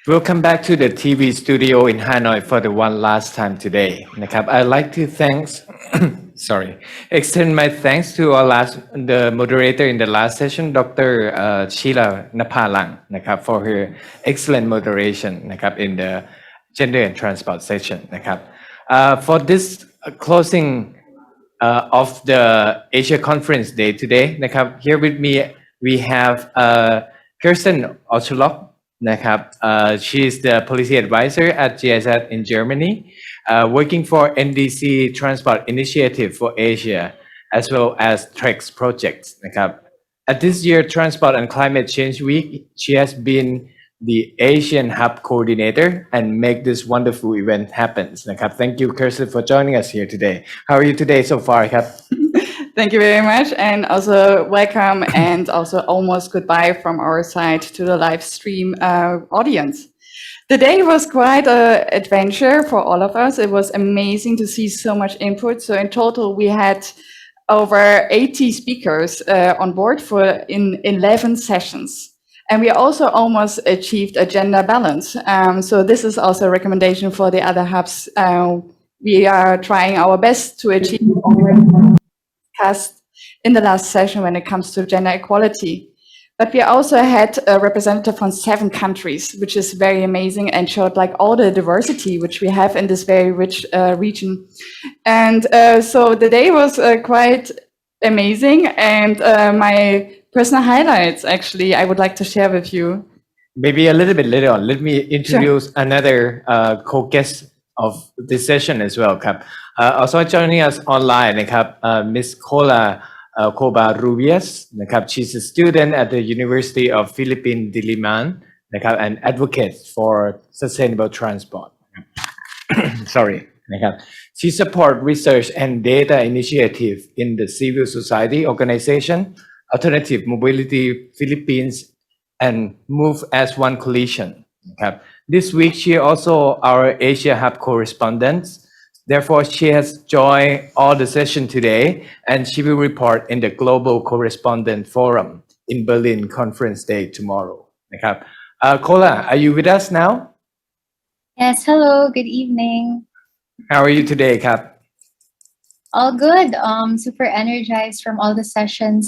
Welcome back to the TV studio in Hanoi for the one last time today นะครับ I'd like to sorry extend my thanks to the moderator in the last session Dr. Sheila Napalang นะครับ for her excellent moderation นะครับ in the gender and transport session นะครับ for this closing of the Asia Conference Day today นะครับ here with me we have Kirsten Orschulokนะครับ she is the policy advisor at GSF in Germany, working for NDC Transport Initiative for Asia, as well as TREX projects นะครับ At this year Transport and Climate Change Week, she has been the Asian Hub Coordinator and make this wonderful event happen นะครับ Thank you, Kirsten, for joining us here today. How are you today so far ครับ Thank you very much, and also welcome and also almost goodbye from our side to the live stream audience. The day was quite an adventure for all of us. It was amazing to see so much input. So in total, we had over 80 speakers on board in 11 sessions. And we also almost achieved a gender balance. So this is also a recommendation for the other hubs. We are trying our best to achieve in the last session when it comes to gender equality. But we also had a representative from 7 countries, which is very amazing and showed like all the diversity which we have in this very rich region. And so the day was quite amazing, and my personal highlights actually I would like to share with you. Maybe a little bit later on, let me introduce another co-guest of this session as well ครับ also joining us online นะครับ Miss Cobarrubias นะครับ she's a student at the University of Philippines Diliman นะครับ and advocate for sustainable transport sorry นะครับ she support research and data initiative in the civil society organization Alternative Mobility Philippines and Move as One Coalition นะครับ This week, she also our Asia Hub correspondent. Therefore, she has joined all the session today, and she will report in the Global Correspondent Forum in Berlin Conference Day tomorrow. นะครับ Kola, are you with us now? Yes, hello, good evening. How are you today, ครับ All good. Super energized from all the sessions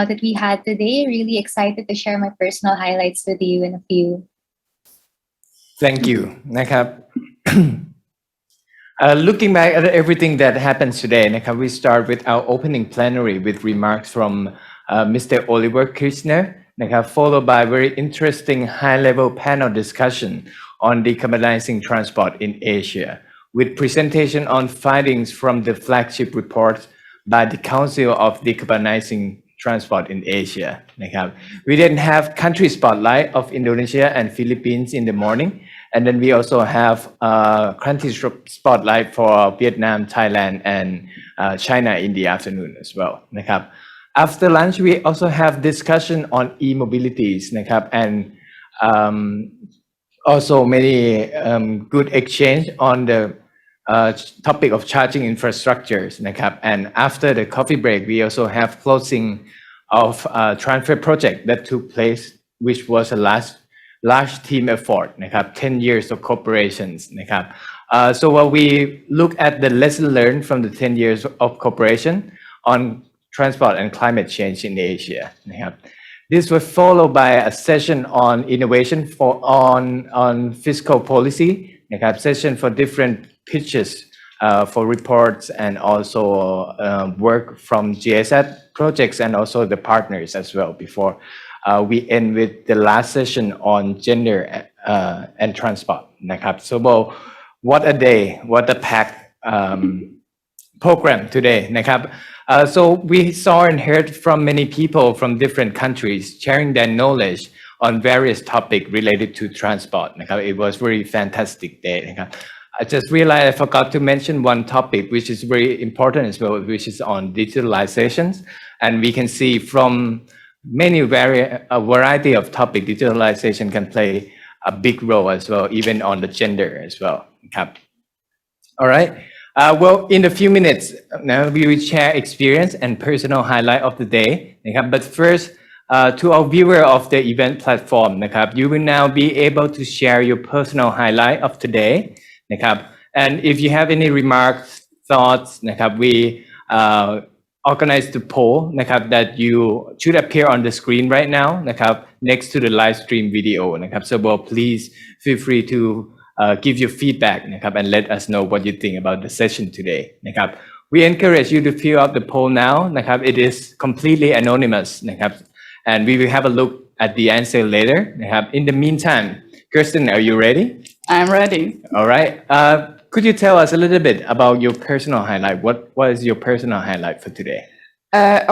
that we had today. Really excited to share my personal highlights with you in a few. Thank you นะครับ Looking back at everything that happens today นะครับ we start with our opening plenary with remarks from Mr. Oliver Kirchner นะครับ followed by very interesting high-level panel discussion on decarbonizing transport in Asia with presentation on findings from the flagship report by the Council of Decarbonizing Transport in Asia นะครับ We then have country spotlight of Indonesia and Philippines in the morning, and then we also have country spotlight for Vietnam, Thailand, and China in the afternoon as well นะครับ After lunch, we also have discussion on e-mobilities นะครับ and also many good exchange on the topic of charging infrastructures นะครับ and after the coffee break we also have closing of transfer project that took place, which was a large team effort นะครับ 10 years of cooperations นะครับ so while we look at the lesson learned from the 10 years of cooperation on transport and climate change in Asia นะครับ This was followed by a session on innovation on fiscal policy นะครับ session for different pitches for reports and also work from GSF projects and also the partners as well before we end with the last session on gender and transport นะครับ So well, what a day, what a packed program today นะครับ So we saw and heard from many people from different countries sharing their knowledge on various topics related to transport นะครับ It was very fantastic day นะครับ I just realized I forgot to mention one topic which is very important as well, which is on digitalizations, and we can see from many variety of topics, digitalization can play a big role as well, even on the gender as well ครับ All right. Well, in a few minutes now we will share experience and personal highlight of the day นะครับ But first to our viewer of the event platform นะครับ you will now be able to share your personal highlight of today นะครับ and if you have any remarks thoughts นะครับ we organize the poll นะครับ that you should appear on the screen right now นะครับ next to the live stream video นะครับ so well, please feel free to give your feedback นะครับ and let us know what you think about the session today นะครับ we encourage you to fill out the poll now นะครับ it is completely anonymous นะครับ and we will have a look at the answer later นะครับ in the meantime Kirsten, are you ready? I'm ready. All right. Could you tell us a little bit about your personal highlight? What is your personal highlight for today?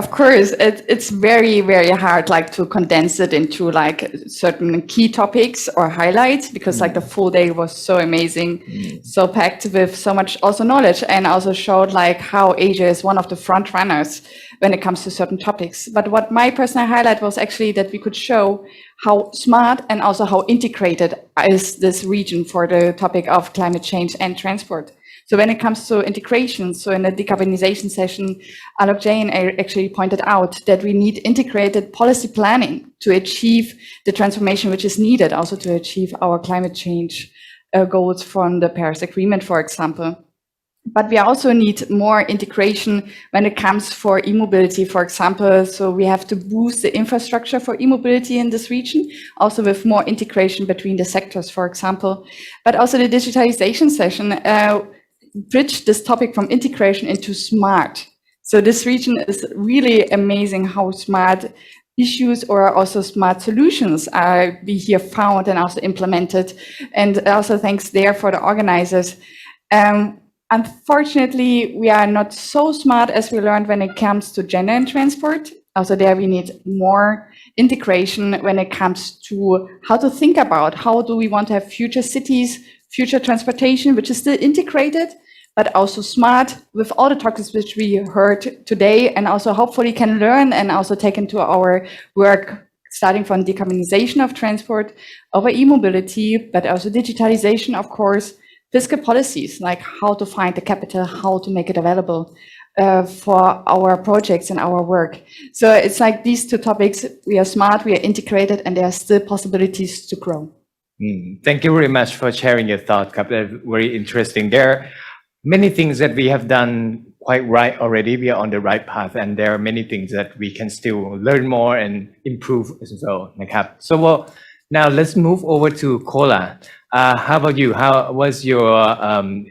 Of course, it's very, very hard like to condense it into like certain key topics or highlights because like the full day was so amazing, so packed with so much also knowledge and also showed like how Asia is one of the front runners when it comes to certain topics. But what my personal highlight was actually that we could show how smart and also how integrated is this region for the topic of climate change and transport. So when it comes to integration, so in the decarbonization session, Alok Jain actually pointed out that we need integrated policy planning to achieve the transformation which is needed also to achieve our climate change goals from the Paris Agreement, for example. But we also need more integration when it comes for e-mobility, for example. So we have to boost the infrastructure for e-mobility in this region, also with more integration between the sectors, for example. But also the digitalization session bridge this topic from integration into smart. So this region is really amazing how smart issues or also smart solutions are be here found and also implemented. And also thanks there for the organizers. Unfortunately, we are not so smart as we learned when it comes to gender and transport. Also there we need more integration when it comes to how to think about how do we want to have future cities, future transportation, which is still integrated, but also smart with all the topics which we heard today and also hopefully can learn and also take into our work starting from decarbonization of transport over e-mobility, but also digitalization, of course, fiscal policies, like how to find the capital, how to make it available for our projects and our work. So it's like these two topics, we are smart, we are integrated, and there are still possibilities to grow. Thank you very much for sharing your thoughts. Very interesting. There are many things that we have done quite right already. We are on the right path, and there are many things that we can still learn more and improve as well. So well, now let's move over to Kola. How about you? How was your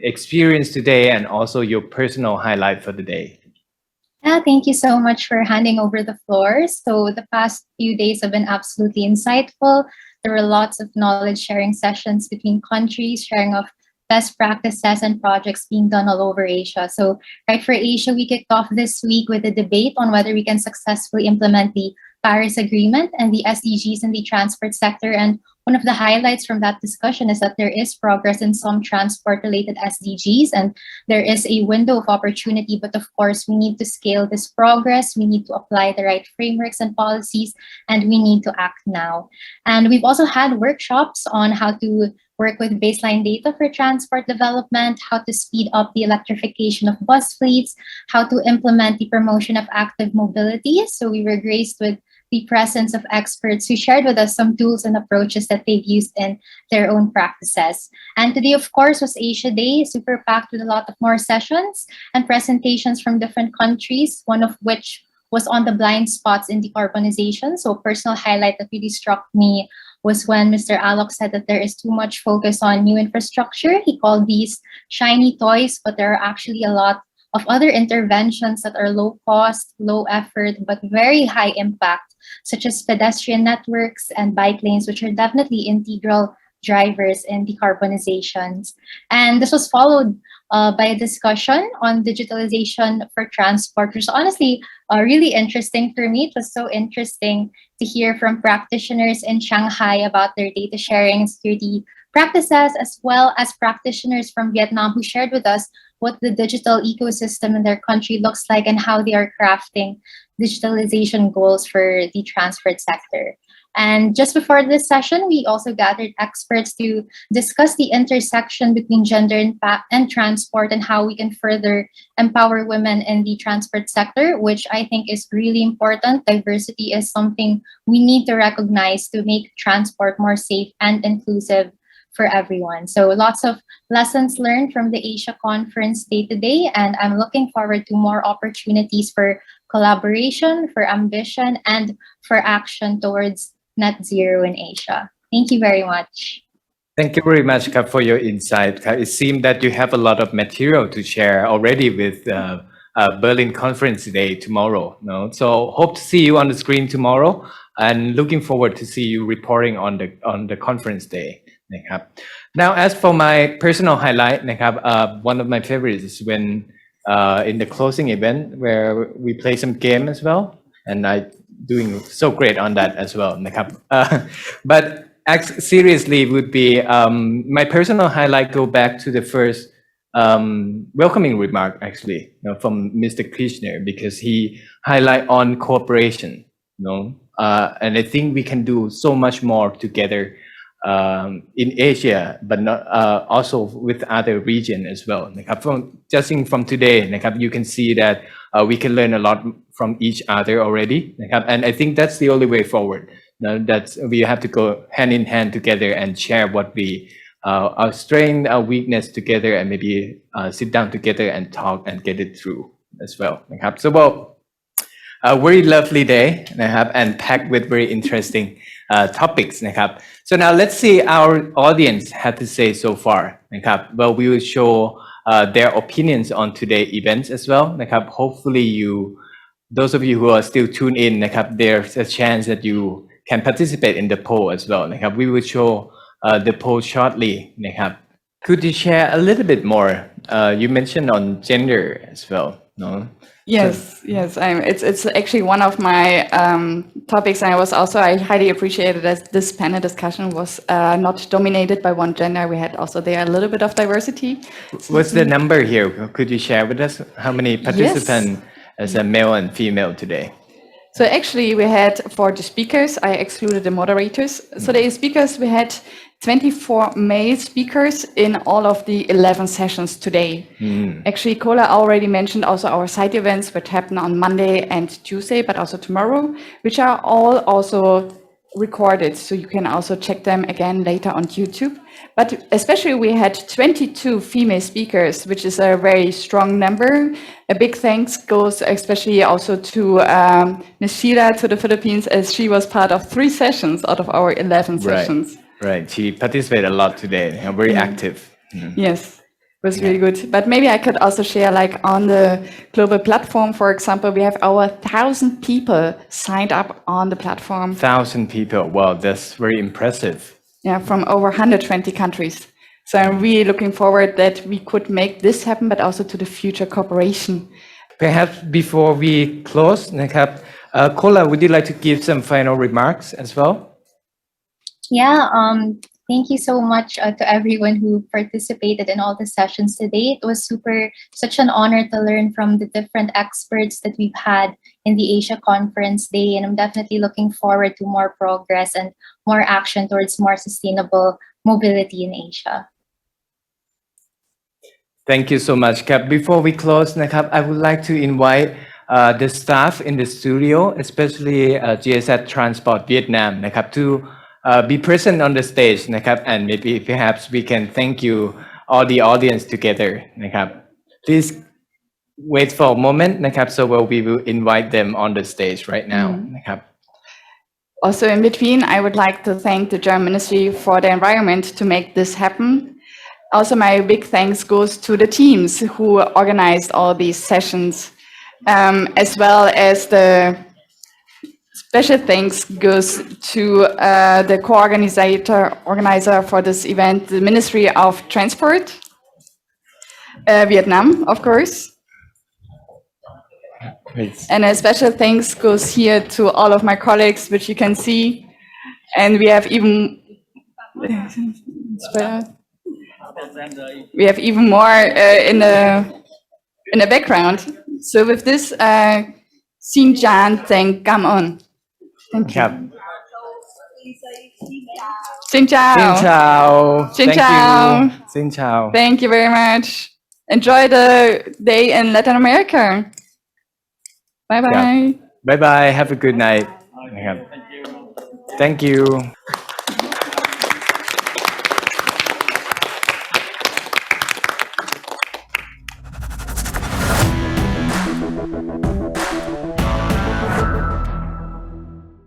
experience today and also your personal highlight for the day? Thank you so much for handing over the floor. So the past few days have been absolutely insightful. There were lots of knowledge sharing sessions between countries, sharing of best practices and projects being done all over Asia. So right for Asia, we kicked off this week with a debate on whether we can successfully implement the Paris Agreement and the SDGs in the transport sector. And one of the highlights from that discussion is that there is progress in some transport-related SDGs, and there is a window of opportunity. But of course, we need to scale this progress. We need to apply the right frameworks and policies, and we need to act now. And we've also had workshops on how to work with baseline data for transport development, how to speed up the electrification of bus fleets, how to implement the promotion of active mobility. So we were graced with the presence of experts who shared with us some tools and approaches that they've used in their own practices. And today, of course, was Asia Day, super packed with a lot of more sessions and presentations from different countries, one of which was on the blind spots in decarbonization. So a personal highlight that really struck me was when Mr. Alok said that there is too much focus on new infrastructure. He called these shiny toys, but there are actually a lot of other interventions that are low cost, low effort, but very high impact, such as pedestrian networks and bike lanes, which are definitely integral drivers in decarbonizations. And this was followed by a discussion on digitalization for transport, which is honestly really interesting for me. It was so interesting to hear from practitioners in Shanghai about their data sharing and security practices, as well as practitioners from Vietnam who shared with us what the digital ecosystem in their country looks like and how they are crafting digitalization goals for the transport sector. And just before this session, we also gathered experts to discuss the intersection between gender and transport and how we can further empower women in the transport sector, which I think is really important. Diversity is something we need to recognize to make transport more safe and inclusive for everyone. So lots of lessons learned from the Asia conference day to day, and I'm looking forward to more opportunities for collaboration, for ambition, and for action towards net zero in Asia. Thank you very much. Thank you very much, Kap, for your insight. It seems that you have a lot of material to share already with Berlin Conference Day tomorrow. No? So hope to see you on the screen tomorrow, and looking forward to see you reporting on the conference day. Now, as for my personal highlight, one of my favorites is when in the closing event where we play some game as well, and I doing so great on that as well. But seriously, would be my personal highlight go back to the first welcoming remark actually, from Mr. Krishner, because he highlight on cooperation, and I think we can do so much more together in Asia, but not also with other region as well. Judging from today, you can see that we can learn a lot from each other already, and I think that's the only way forward. That we have to go hand in hand together and share what we our strength, our weakness together, and maybe sit down together and talk and get it through as well. So, well, a very lovely day, and packed with very interesting topics. So now let's see our audience had to say so far. Well, we will show their opinions on today's events as well. Hopefully those of you who are still tuned in, there's a chance that you can participate in the poll as well. We will show the poll shortly. Could you share a little bit more? You mentioned on gender as well, no? Yes, yes. It's actually one of my topics, and I highly appreciated that this panel discussion was not dominated by one gender. We had also there a little bit of diversity. What's the number here? Could you share with us how many participants as a male and female today? So actually we had, for the speakers, I excluded the moderators. So the speakers, we had 24 male speakers in all of the 11 sessions today. Actually, Kola already mentioned also our side events, which happen on Monday and Tuesday, but also tomorrow, which are all also recorded. So you can also check them again later on YouTube. But especially we had 22 female speakers, which is a very strong number. A big thanks goes especially also to Ms. Sheila to the Philippines, as she was part of 3 sessions out of our 11 sessions. Right, she participated a lot today, very active. Yes, it was really good. But maybe I could also share, like on the global platform, for example, we have our 1,000 people signed up on the platform. 1,000 people, wow, that's very impressive. Yeah, from over 120 countries. So I'm really looking forward that we could make this happen, but also to the future cooperation. Perhaps before we close, Kola, would you like to give some final remarks as well? Yeah, thank you so much to everyone who participated in all the sessions today. It was such an honor to learn from the different experts that we've had in the Asia Conference Day, and I'm definitely looking forward to more progress and more action towards more sustainable mobility in Asia. Thank you so much, Kap. Before we close, I would like to invite the staff in the studio, especially GSS Transport Vietnam, to be present on the stage, and maybe perhaps we can thank you all the audience together. Please wait for a moment, so we will invite them on the stage right now. Also in between, I would like to thank the German Ministry for the Environment to make this happen. Also, my big thanks goes to the teams who organized all these sessions, as well as the special thanks goes to the organizer for this event, the Ministry of Transport, Vietnam, of course. And a special thanks goes here to all of my colleagues, which you can see. And we have even more in the background. So with this, Xin Jan Thank Come On. Thank you. Xin chào. Xin chào. Xin Thank chào. you. Xin chào. Thank you very much. Enjoy the day in Latin America. Bye bye. Bye bye. Have a good night. Thank you.